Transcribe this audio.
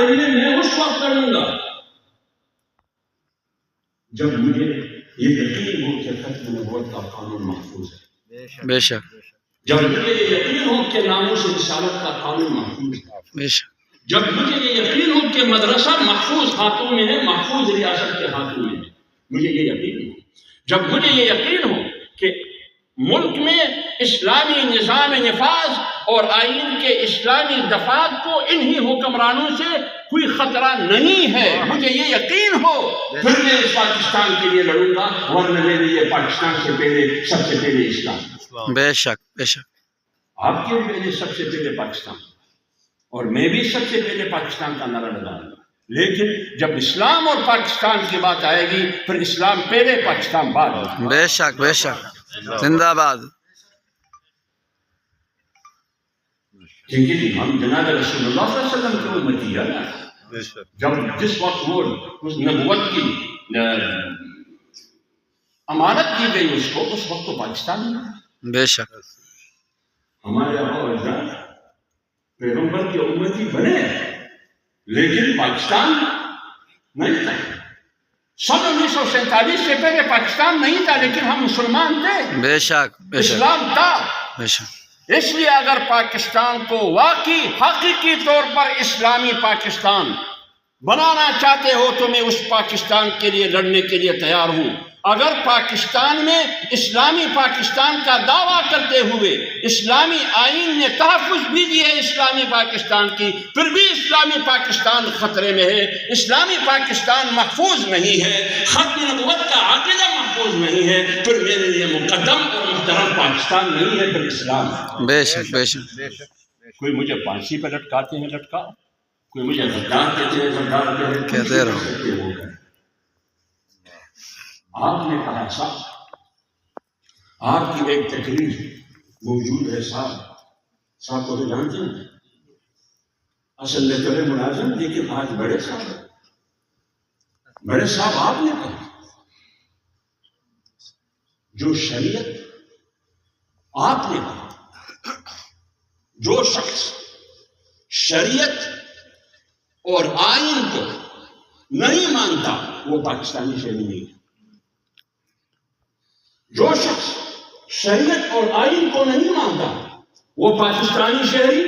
کے لیے میں اس وقت لڑوں گا جب مجھے یہ یقین ہو کہ ختم نبوت کا قانون محفوظ ہے، بے شک جب مجھے یہ یقین ہو کہ ناموس رسالت کا قانون محفوظ ہے، بے شک جب مجھے یہ یقین ہو کہ مدرسہ محفوظ ہاتھوں میں ہے، محفوظ ریاست کے ہاتھوں میں ہے، مجھے یہ یقین ہو، جب مجھے یہ یقین ہو کہ ملک میں اسلامی نظام نفاذ اور آئین کے اسلامی دفعات کو انہی حکمرانوں سے کوئی خطرہ نہیں ہے، مجھے یہ یقین ہو، پھر میں اس پاکستان کے لیے لڑوں گا، ورنہ میرے لیے پاکستان سے پہلے سب سے پہلے اسلام، بے شک بے شک آپ کے لیے سب سے پہلے پاکستان، اور میں بھی سب سے پہلے پاکستان کا نعرہ لگاؤں گا، لیکن جب اسلام اور پاکستان کی بات آئے گی پھر اسلام پہلے پاکستان بعد۔ بے شک بے شک زندہ باد کیونکہ ہم جناب رسول اللہ صلی اللہ علیہ وسلم کی امتی ہے نا، جب جس وقت وہ اس نبوت کی امانت دی گئی اس کو، اس وقت تو پاکستان میں بے شک ہمارے آقا و اجداد پیغمبر کی امتی بنے، لیکن پاکستان نہیں تھا۔ سن 1947 سے پہلے پاکستان نہیں تھا، لیکن ہم مسلمان تھے، بے شک بے شک اسلام تھا۔ بے شک اس لیے اگر پاکستان کو واقعی حقیقی طور پر اسلامی پاکستان بنانا چاہتے ہو تو میں اس پاکستان کے لیے لڑنے کے لیے تیار ہوں۔ اگر پاکستان میں اسلامی پاکستان کا دعویٰ کرتے ہوئے اسلامی آئین نے تحفظ بھی دی ہے اسلامی پاکستان کی، پھر بھی اسلامی پاکستان خطرے میں ہے، اسلامی پاکستان محفوظ نہیں ہے، ختم نبوت کا عقیدہ محفوظ نہیں ہے، پھر میرے لیے مقدم اور محترم پاکستان نہیں ہے، پھر اسلام ہے۔ بے شک بے شک کوئی مجھے پھانسی پہ لٹکاتے ہیں لٹکاؤ، کوئی مجھے غدار کہتے ہیں غدار کہتے رہو۔ آپ نے کہا صاحب، آپ کی ایک تقریر موجود ہے، صاحب کو تو جانتے ہیں، اصل میں تو ملازم، لیکن آج بڑے صاحب آپ نے کہا جو شریعت آپ نے کہا جو شخص شریعت اور آئین کو نہیں مانتا وہ پاکستانی شہری نہیں ہے۔ جو شخص شریعت اور آئین کو نہیں مانتا وہ پاکستانی شہری